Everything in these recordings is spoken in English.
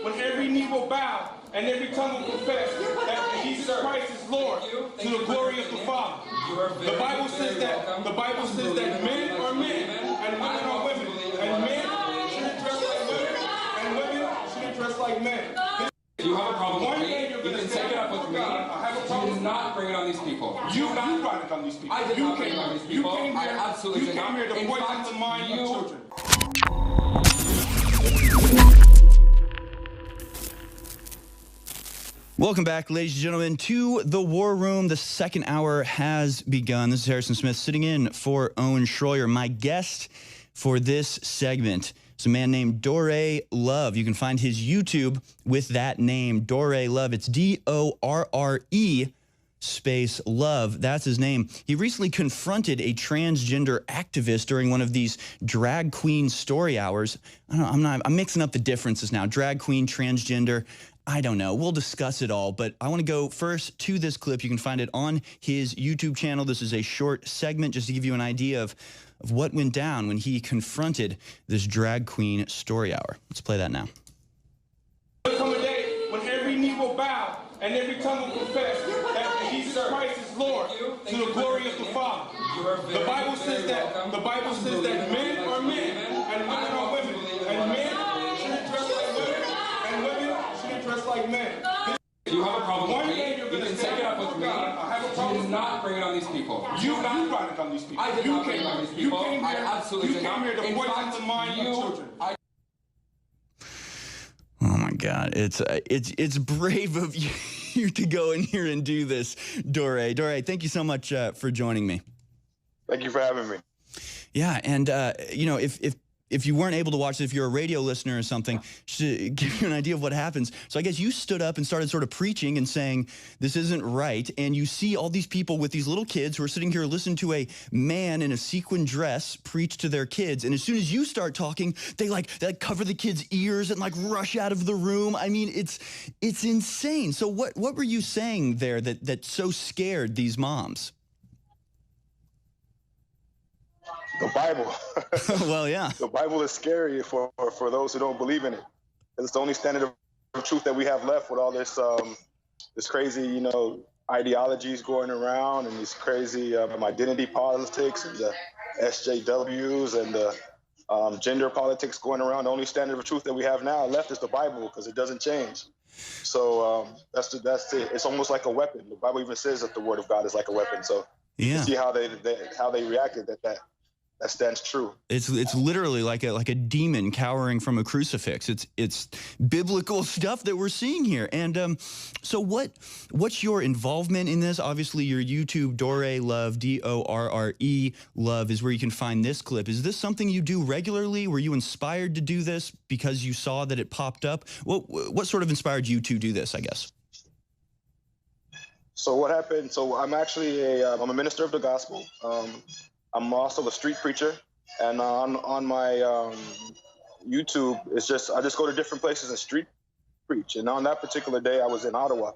when every knee will bow and every tongue will confess that Jesus Christ is Lord to the glory of the Father. The Bible says that men are men and women are women, and men shouldn't dress like women and women shouldn't dress like men. If you have a problem with me, you can take it up with me. Do not bring it on these people. You brought it on these people. I did not bring it on these people. I absolutely did not. You came here to poison the mind of children. Welcome back, ladies and gentlemen, to the War Room. The second hour has begun. This is Harrison Smith sitting in for Owen Schroyer. My guest for this segment is a man named Doré Love. You can find his YouTube with that name, Doré Love. It's D-O-R-R-E space Love. That's his name. He recently confronted a transgender activist during one of these drag queen story hours. I don't know, I'm mixing up the differences now. Drag queen, transgender. I don't know. We'll discuss it all, but I want to go first to this clip. You can find it on his YouTube channel. This is a short segment just to give you an idea of what went down when he confronted this drag queen story hour. Let's play that now. There'll come a day when every knee will bow and every tongue will confess that Jesus Christ is Lord to the glory of the Father. The Bible says that men are men and women are women, and men shouldn't dress like women and women shouldn't dress like men. If you have a problem with me, you can take it up with me. Do not bring it on these people. You brought it on these people. I did not bring it on these people. I absolutely did not. You came here to poison the mind of children. Oh my God, it's brave of you to go in here and do this, Doré. Doré, thank you so much for joining me. Thank you for having me. Yeah, and you know, if you weren't able to watch it, if you're a radio listener or something, just to give you an idea of what happens. So I guess you stood up and started sort of preaching and saying, this isn't right. And you see all these people with these little kids who are sitting here listening to a man in a sequin dress preach to their kids. And as soon as you start talking, they cover the kids' ears and like rush out of the room. I mean, it's insane. So what were you saying there that so scared these moms? The Bible. Well, yeah. The Bible is scary for those who don't believe in it. It's the only standard of truth that we have left with all this this crazy, you know, ideologies going around and these crazy identity politics and the SJWs and the gender politics going around. The only standard of truth that we have now left is the Bible because it doesn't change. So that's it. It's almost like a weapon. The Bible even says that the Word of God is like a weapon. So yeah. You see how they reacted that stands true. It's literally like a demon cowering from a crucifix. It's biblical stuff that we're seeing here. And so what's your involvement in this? Obviously, your YouTube, Doré Love, D-O-R-R-E Love, is where you can find this clip. Is this something you do regularly? Were you inspired to do this because you saw that it popped up? What sort of inspired you to do this, I guess? So what happened? So I'm actually I'm a minister of the gospel. I'm also a street preacher, and on my YouTube, I just go to different places and street preach. And on that particular day, I was in Ottawa,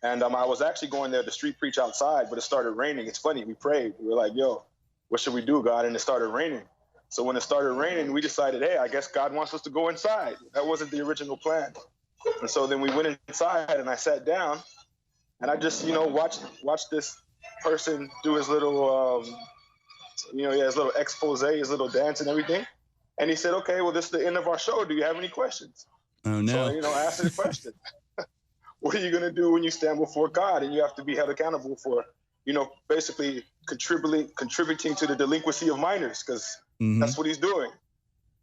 and I was actually going there to street preach outside, but it started raining. It's funny, we prayed. We were like, yo, what should we do, God? And it started raining. So when it started raining, we decided, hey, I guess God wants us to go inside. That wasn't the original plan. And so then we went inside, and I sat down, and I just, you know, watched this person do his little he has his little expose, his little dance and everything. And he said, okay, well, this is the end of our show. Do you have any questions? Oh, no. So, I asked the question. What are you going to do when you stand before God and you have to be held accountable for, basically contributing to the delinquency of minors? Because that's what he's doing.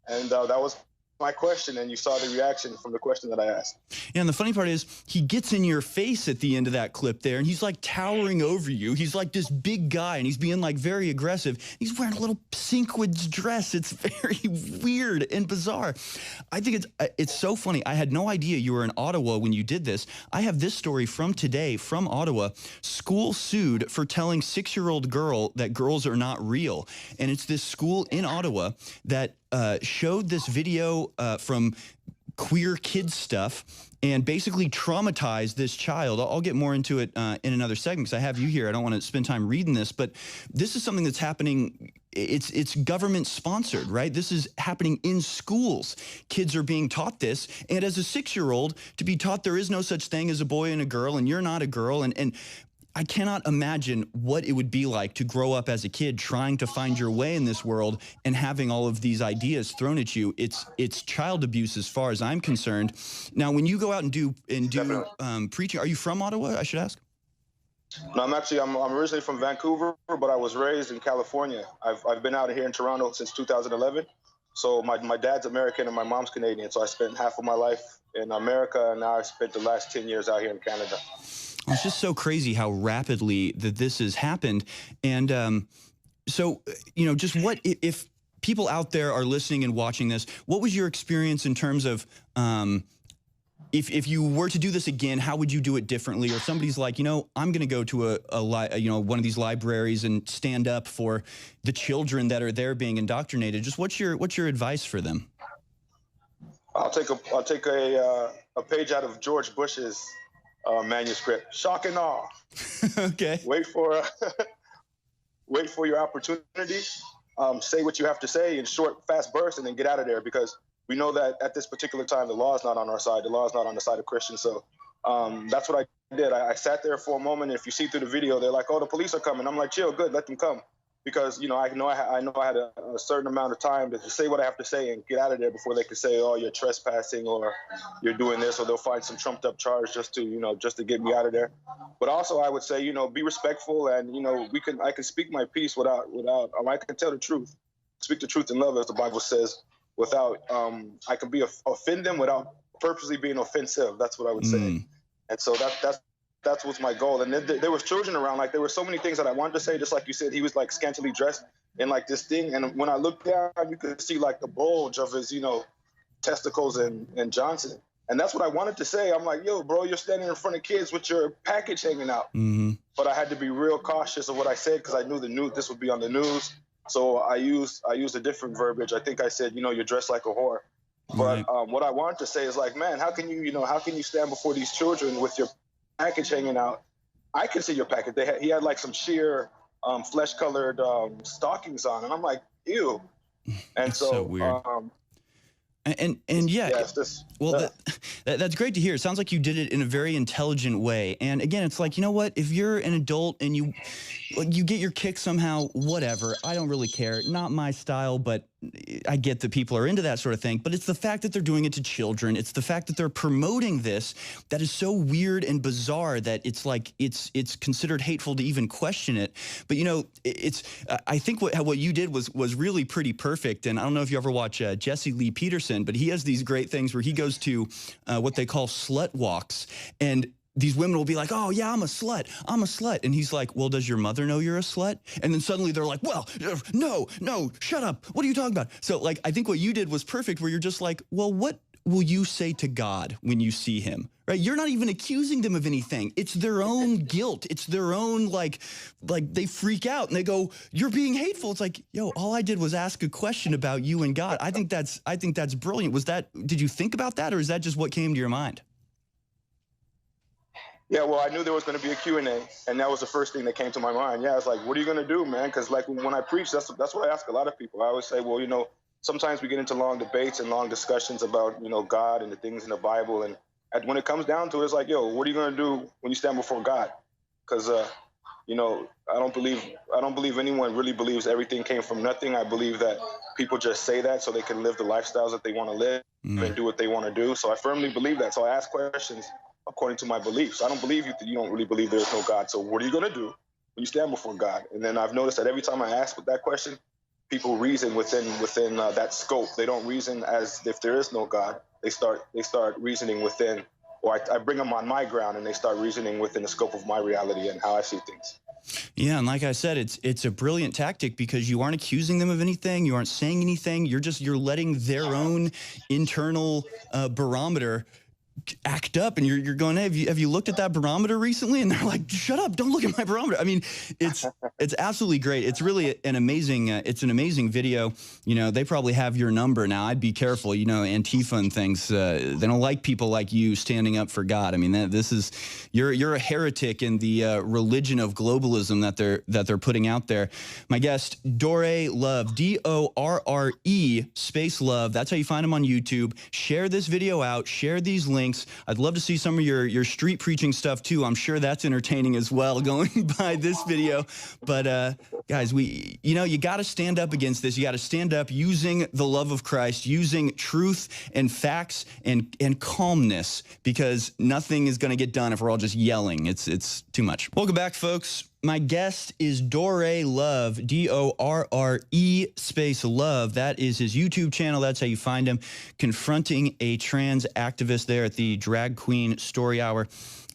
And that was my question, and you saw the reaction from the question that I asked. Yeah, and the funny part is he gets in your face at the end of that clip there, and he's like towering over you. He's like this big guy, and he's being like very aggressive. He's wearing a little sequins dress. It's very weird and bizarre. I think it's so funny. I had no idea you were in Ottawa when you did this. I have this story from today from Ottawa. School sued for telling 6-year-old girl that girls are not real. And it's this school in Ottawa that showed this video from Queer Kids Stuff and basically traumatized this child. I'll get more into it in another segment because I have you here. I don't want to spend time reading this, but this is something that's happening it's government sponsored, right? This is happening in schools. Kids are being taught this, and as a 6-year-old, to be taught there is no such thing as a boy and a girl, and you're not a girl, and I cannot imagine what it would be like to grow up as a kid trying to find your way in this world and having all of these ideas thrown at you. It's child abuse as far as I'm concerned. Now, when you go out and do preaching, are you from Ottawa, I should ask? No, I'm originally from Vancouver, but I was raised in California. I've been out here in Toronto since 2011. So my dad's American and my mom's Canadian. So I spent half of my life in America, and now I spent the last 10 years out here in Canada. It's just so crazy how rapidly that this has happened. And so, you know, just what if people out there are listening and watching this, what was your experience in terms of if you were to do this again, how would you do it differently? Or somebody's like, you know, I'm going to go to one of these libraries and stand up for the children that are there being indoctrinated. Just what's your advice for them? I'll take a page out of George Bush's manuscript. Shock and awe. Okay. Wait for your opportunity. Say what you have to say in short, fast bursts, and then get out of there, because we know that at this particular time, the law is not on our side. The law is not on the side of Christians. So that's what I did. I sat there for a moment. And if you see through the video, they're like, "Oh, the police are coming." I'm like, "Chill, good, let them come," because you know I had a certain amount of time to say what I have to say and get out of there before they could say, "Oh, you're trespassing," or "You're doing this," or they'll find some trumped up charge just to get me out of there. But also, I would say, you know, be respectful, and you know, I can speak my piece without I can tell the truth, speak the truth in love, as the Bible says. Without I could offend them without purposely being offensive. That's what I would say. And so that was my goal. And then there was children around. Like, there were so many things that I wanted to say. Just like you said, he was like scantily dressed in like this thing. And when I looked down, you could see like the bulge of his, you know, testicles and Johnson. And that's what I wanted to say. I'm like, yo, bro, you're standing in front of kids with your package hanging out. But I had to be real cautious of what I said, because I knew this would be on the news. So I used a different verbiage. I think I said, you know, you're dressed like a whore. But what I wanted to say is like, man, how can you stand before these children with your package hanging out? I can see your package. He had like some sheer flesh-colored stockings on, and I'm like, ew. And so weird. And yeah, that's great to hear. It sounds like you did it in a very intelligent way. And again, it's like, you know what? If you're an adult and you get your kick somehow, whatever. I don't really care. Not my style, but I get that people are into that sort of thing. But it's the fact that they're doing it to children. It's the fact that they're promoting this that is so weird and bizarre that it's like it's considered hateful to even question it. But you know, I think what you did was really pretty perfect. And I don't know if you ever watch Jesse Lee Peterson, but he has these great things where he goes to what they call slut walks, and these women will be like, "Oh yeah, I'm a slut. I'm a slut." And he's like, "Well, does your mother know you're a slut?" And then suddenly they're like, "Well, no, shut up. What are you talking about?" So like, I think what you did was perfect, where you're just like, "Well, what will you say to God when you see him?" Right? You're not even accusing them of anything. It's their own guilt. It's their own like they freak out and they go, "You're being hateful." It's like, yo, all I did was ask a question about you and God. I think that's brilliant. Did you think about that, or is that just what came to your mind? Yeah, well, I knew there was going to be a Q&A, and that was the first thing that came to my mind. Yeah, I was like, what are you going to do, man? Because like when I preach, that's what I ask a lot of people. I always say, well, you know, sometimes we get into long debates and long discussions about, you know, God and the things in the Bible. And when it comes down to it, it's like, yo, what are you going to do when you stand before God? Because, you know, I don't believe anyone really believes everything came from nothing. I believe that people just say that so they can live the lifestyles that they want to live and do what they want to do. So I firmly believe that. So I ask questions according to my beliefs. I don't believe you don't really believe there's no God. So what are you going to do when you stand before God? And then I've noticed that every time I ask that question, people reason within that scope. They don't reason as if there is no God. They start reasoning within, or I bring them on my ground, and they start reasoning within the scope of my reality and how I see things. Yeah, and like I said, it's a brilliant tactic, because you aren't accusing them of anything, you aren't saying anything, you're letting their own internal barometer act up, and you're going, hey, have you looked at that barometer recently? And they're like, shut up, don't look at my barometer. I mean, it's absolutely great. It's really an amazing video. You know, they probably have your number now. I'd be careful. You know, Antifa and things, they don't like people like you standing up for God. I mean, you're a heretic in the religion of globalism that they're putting out there. My guest, Doré Love, D-O-R-R-E space Love. That's how you find him on YouTube. Share this video out. Share these links. I'd love to see some of your street preaching stuff too. I'm sure that's entertaining as well, going by this video. But guys, you got to stand up against this. You got to stand up using the love of Christ, using truth and facts and calmness, because nothing is going to get done if we're all just yelling. It's too much. Welcome back, folks. My guest is Doré Love, D-O-R-R-E space Love. That is his YouTube channel. That's how you find him, confronting a trans activist there at the Drag Queen Story Hour.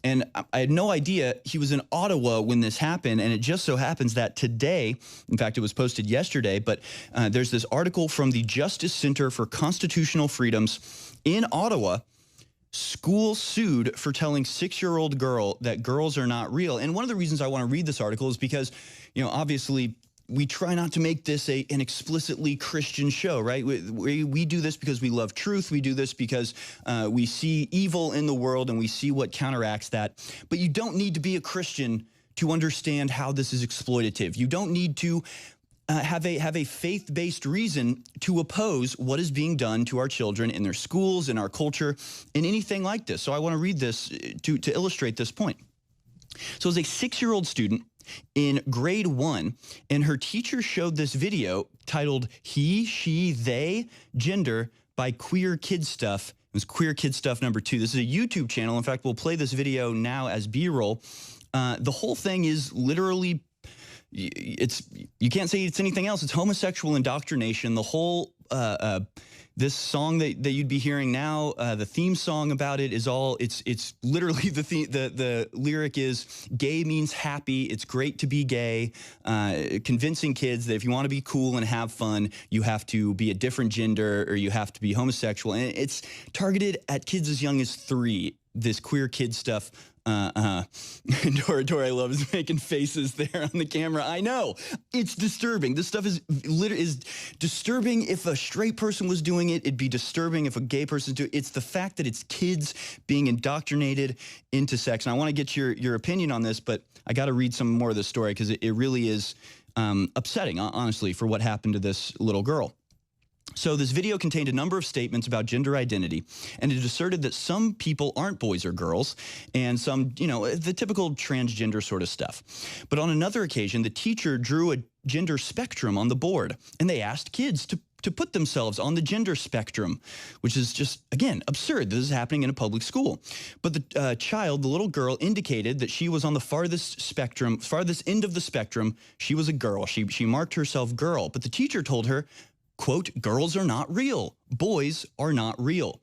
And I had no idea he was in Ottawa when this happened, and it just so happens that today, in fact, it was posted yesterday, but there's this article from the Justice Center for Constitutional Freedoms in Ottawa. School sued for telling 6-year-old girl that girls are not real. And one of the reasons I want to read this article is because, you know, obviously we try not to make this an explicitly Christian show, right? We do this because we love truth. We do this because we see evil in the world and we see what counteracts that. But you don't need to be a Christian to understand how this is exploitative. You don't need to have a faith-based reason to oppose what is being done to our children in their schools, in our culture, in anything like this. So I want to read this to illustrate this point. So as a 6-year-old student in grade 1, and her teacher showed this video titled He, She, They, Gender by Queer Kid Stuff. It was Queer Kid Stuff number 2. This is a YouTube channel. In fact, we'll play this video now as B-roll. The whole thing is literally, you can't say it's anything else. It's homosexual indoctrination. The whole this song that you'd be hearing now, the theme song about it is all, it's literally the lyric is gay means happy. It's great to be gay. Convincing kids that if you want to be cool and have fun, you have to be a different gender or you have to be homosexual. And it's targeted at kids as young as 3. This queer kid stuff. Doré Love is making faces there on the camera. I know, it's disturbing. This stuff is disturbing. If a straight person was doing it, it'd be disturbing if a gay person do it. It's the fact that it's kids being indoctrinated into sex. And I want to get your opinion on this, but I got to read some more of the story because it really is upsetting, honestly, for what happened to this little girl. So this video contained a number of statements about gender identity, and it asserted that some people aren't boys or girls, and some, you know, the typical transgender sort of stuff. But on another occasion, the teacher drew a gender spectrum on the board, and they asked kids to put themselves on the gender spectrum, which is just, again, absurd. This is happening in a public school. But the child, the little girl, indicated that she was on the farthest end of the spectrum. She was a girl. She marked herself girl, but the teacher told her, quote, girls are not real. Boys are not real.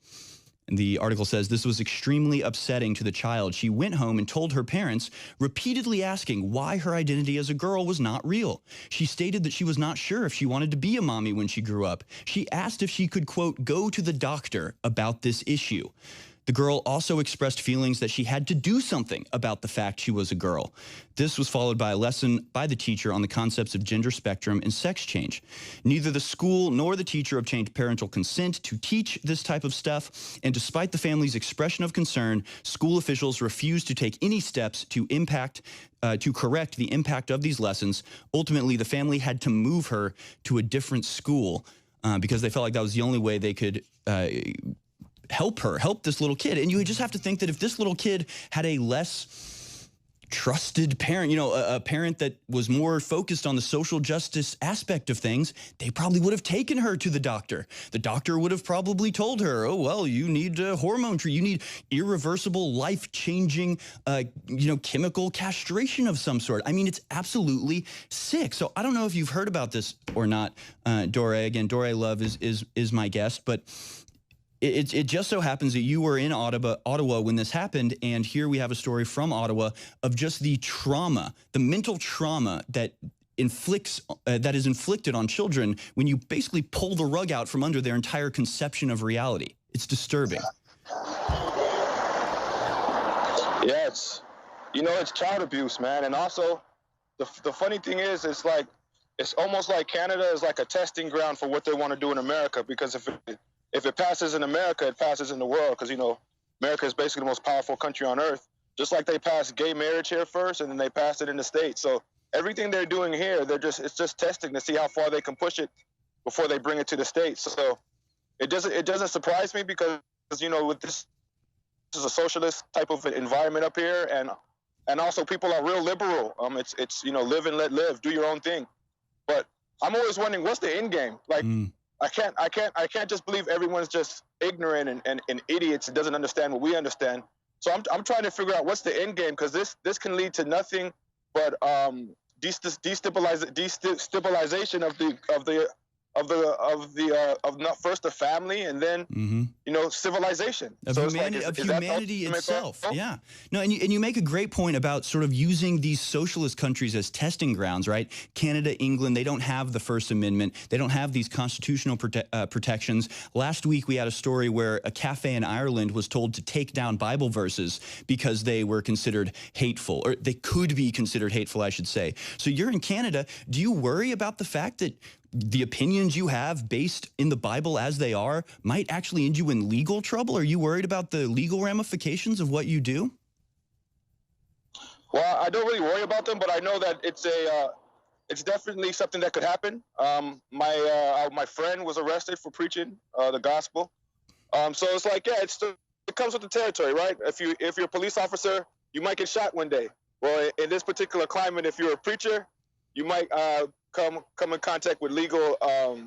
And the article says this was extremely upsetting to the child. She went home and told her parents, repeatedly asking why her identity as a girl was not real. She stated that she was not sure if she wanted to be a mommy when she grew up. She asked if she could, quote, go to the doctor about this issue. The girl also expressed feelings that she had to do something about the fact she was a girl. This was followed by a lesson by the teacher on the concepts of gender spectrum and sex change. Neither the school nor the teacher obtained parental consent to teach this type of stuff, and despite the family's expression of concern, school officials refused to take any steps to correct the impact of these lessons. Ultimately, the family had to move her to a different school because they felt like that was the only way they could help this little kid. And you just have to think that if this little kid had a less trusted parent, you know, a parent that was more focused on the social justice aspect of things, they probably would have taken her to the doctor. The doctor would have probably told her, oh, well, you need a hormone treatment. You need irreversible, life-changing, chemical castration of some sort. I mean, it's absolutely sick. So I don't know if you've heard about this or not, Doré. Again, Doré Love is my guest, but it just so happens that you were in Ottawa when this happened, and here we have a story from Ottawa of just the trauma, the mental trauma that is inflicted on children when you basically pull the rug out from under their entire conception of reality. It's disturbing. Yeah, it's child abuse, man. And also, the funny thing is, it's almost like Canada is like a testing ground for what they want to do in America. Because if it passes in America, it passes in the world. Because America is basically the most powerful country on earth. Just like they passed gay marriage here first, and then they passed it in the States. So everything they're doing here, it's just testing to see how far they can push it before they bring it to the States. So it doesn't surprise me because with this is a socialist type of environment up here, and also people are real liberal. It's live and let live, do your own thing. But I'm always wondering, what's the end game? Like, I can't just believe everyone's just ignorant and idiots and doesn't understand what we understand. So I'm trying to figure out what's the end game, because this can lead to nothing but destabilization of not first the family, and then civilization of humanity itself. Yeah, no, and you make a great point about sort of using these socialist countries as testing grounds, right? Canada, England, they don't have the First Amendment. They don't have these constitutional protections. Last week we had a story where a cafe in Ireland was told to take down Bible verses because they were considered hateful, or they could be considered hateful, I should say. So you're in Canada. Do you worry about the fact that the opinions you have based in the Bible as they are might actually end you in legal trouble? Are you worried about the legal ramifications of what you do? Well, I don't really worry about them, but I know that it's definitely something that could happen. My friend was arrested for preaching the gospel. So it's like, yeah, it comes with the territory, right? If you're a police officer, you might get shot one day. Well, in this particular climate, if you're a preacher, you might come in contact with legal, or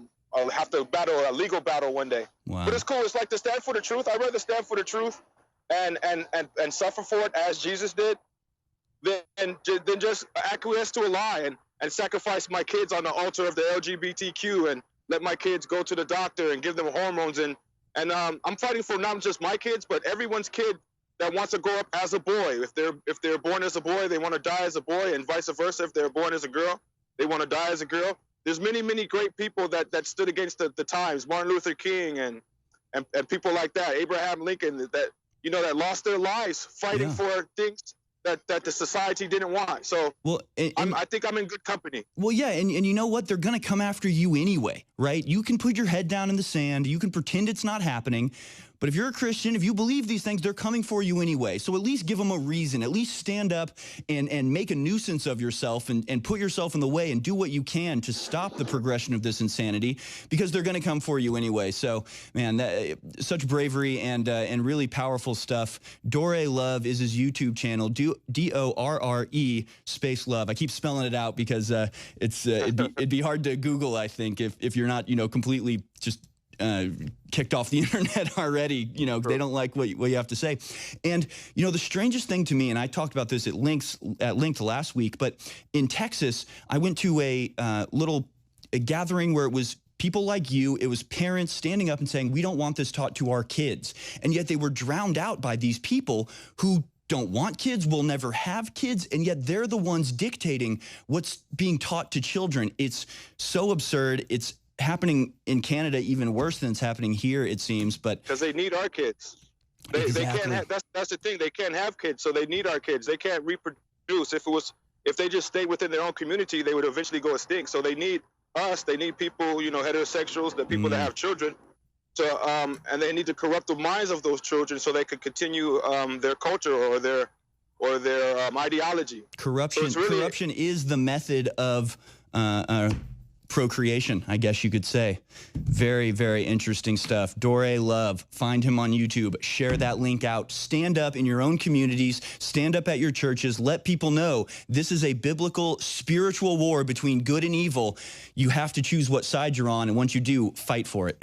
have to battle a legal battle one day. Wow. But it's cool. It's like to stand for the truth. I'd rather stand for the truth and suffer for it as Jesus did than just acquiesce to a lie and sacrifice my kids on the altar of the LGBTQ and let my kids go to the doctor and give them hormones. And I'm fighting for not just my kids, but everyone's kid that wants to grow up as a boy. If they're born as a boy, they want to die as a boy, and vice versa. If they're born as a girl, they want to die as a girl. There's many great people that stood against the times. Martin Luther King and people like that. Abraham Lincoln that lost their lives fighting for things that the society didn't want. So I think I'm in good company. Well, yeah, and you know what? They're going to come after you anyway, right? You can put your head down in the sand. You can pretend it's not happening. But if you're a Christian, if you believe these things, they're coming for you anyway. So at least give them a reason. At least stand up and make a nuisance of yourself and put yourself in the way and do what you can to stop the progression of this insanity, because they're going to come for you anyway. So, man, such bravery and really powerful stuff. Dore Love is his YouTube channel, D-O-R-R-E space love. I keep spelling it out because it'd be hard to Google, I think, if you're not, completely just kicked off the internet already. They don't like what you have to say. And the strangest thing to me, and I talked about this at length last week, but in Texas, I went to a gathering where it was people like you. It was parents standing up and saying, we don't want this taught to our kids. And yet they were drowned out by these people who don't want kids, will never have kids, and yet they're the ones dictating what's being taught to children. It's so absurd. It's happening in Canada even worse than it's happening here, it seems. But because they need our kids, they can't have, that's the thing, they can't have kids, so they need our kids. They can't reproduce. If they just stayed within their own community, they would eventually go extinct. So they need us. They need people, heterosexuals, the people that have children, and they need to corrupt the minds of those children so they could continue their culture or their ideology. Corruption. So corruption is the method of procreation, I guess you could say. Very, very interesting stuff. Dore Love, find him on YouTube. Share that link out. Stand up in your own communities. Stand up at your churches. Let people know this is a biblical, spiritual war between good and evil. You have to choose what side you're on, and once you do, fight for it.